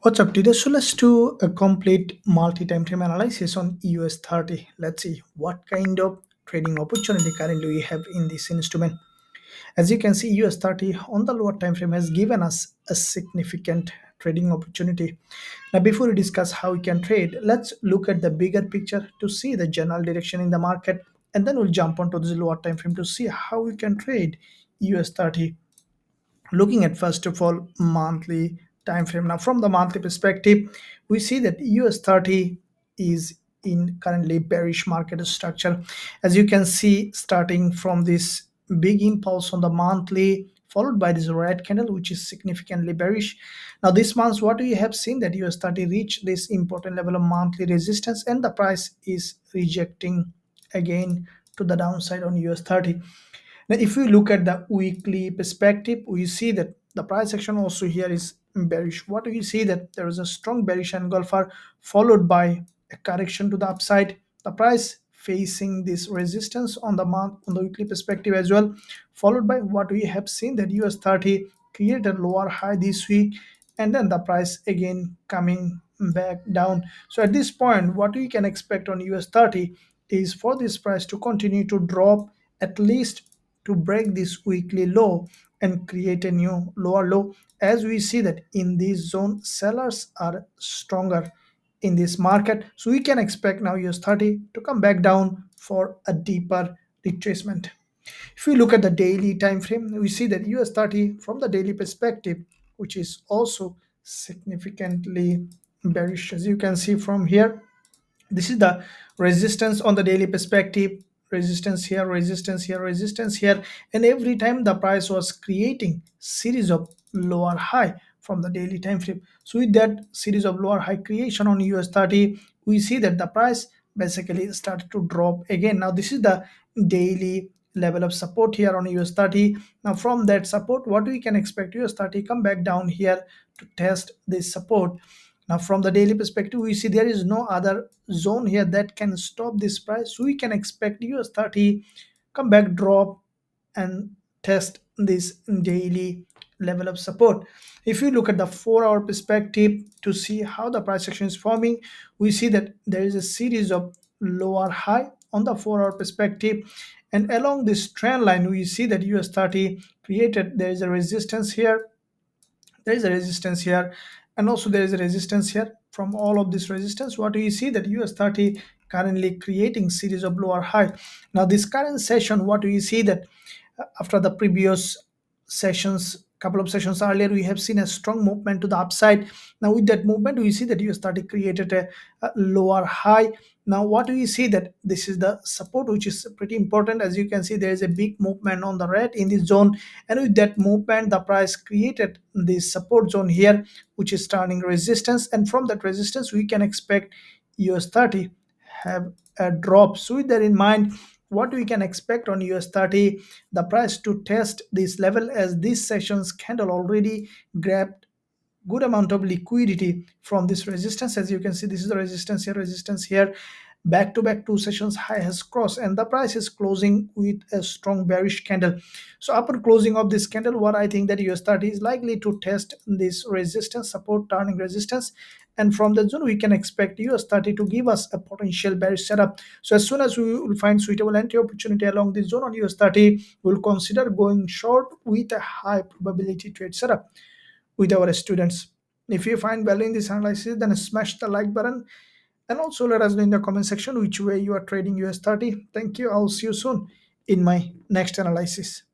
What's up, today? So let's do a complete multi-time frame analysis on US30. Let's see what kind of trading opportunity currently we have in this instrument. As you can see, US30 on the lower time frame has given us a significant trading opportunity. Now, before we discuss how we can trade, let's look at the bigger picture to see the general direction in the market, and then we'll jump onto this lower time frame to see how we can trade US30. Looking at first of all monthly time frame. Now from the monthly perspective, we see that US30 is in currently bearish market structure. As you can see, starting from this big impulse on the monthly followed by this red candle which is significantly bearish. Now this month what we have seen that US30 reached this important level of monthly resistance and the price is rejecting again to the downside on US30. Now, if we look at the weekly perspective, we see that the price action also here is bearish. What we see that there is a strong bearish engulfer followed by a correction to the upside. The price facing this resistance on the weekly perspective as well, followed by what we have seen that US30 created lower high this week, and then the price again coming back down. So at this point, what we can expect on US30 is for this price to continue to drop at least to break this weekly low and create a new lower low. As we see that in this zone sellers are stronger in this market, so we can expect now US30 to come back down for a deeper retracement. If we look at the daily time frame, we see that US30 from the daily perspective, which is also significantly bearish. As you can see from here, this is the resistance on the daily perspective, resistance here, resistance here, resistance here, and every time the price was creating series of lower high from the daily time frame. So with that series of lower high creation on US30, we see that the price basically started to drop again. Now this is the daily level of support here on US30. Now from that support, what we can expect, US30 come back down here to test this support. Now, from the daily perspective, we see there is no other zone here that can stop this price. So we can expect US30 come back, drop, and test this daily level of support. If you look at the 4 hour perspective to see how the price action is forming, we see that there is a series of lower high on the 4 hour perspective. And along this trend line, we see that US30 created, there is a resistance here, there is a resistance here, and also there is a resistance here. From all of this resistance, what we see that US30 currently creating series of lower high. Now this current session, what we see that after the previous sessions, couple of sessions earlier, we have seen a strong movement to the upside. Now with that movement, we see that US30 created a lower high. Now what we see that this is the support which is pretty important. As you can see, there is a big movement on the red in this zone, and with that movement the price created this support zone here which is turning resistance, and from that resistance we can expect US30 have a drop. So with that in mind, what we can expect on US30, the price to test this level, as this session's candle already grabbed good amount of liquidity from this resistance. As you can see, this is the resistance here, back to back 2 sessions high has crossed, and the price is closing with a strong bearish candle. So upon closing of this candle, what I think that US30 is likely to test this resistance, support turning resistance, and from that zone we can expect US30 to give us a potential bearish setup. So as soon as we will find suitable entry opportunity along this zone on US30, we'll consider going short with a high probability trade setup with our students. If you find value in this analysis, then smash the like button, and also let us know in the comment section which way you are trading US30. Thank you. I'll see you soon in my next analysis.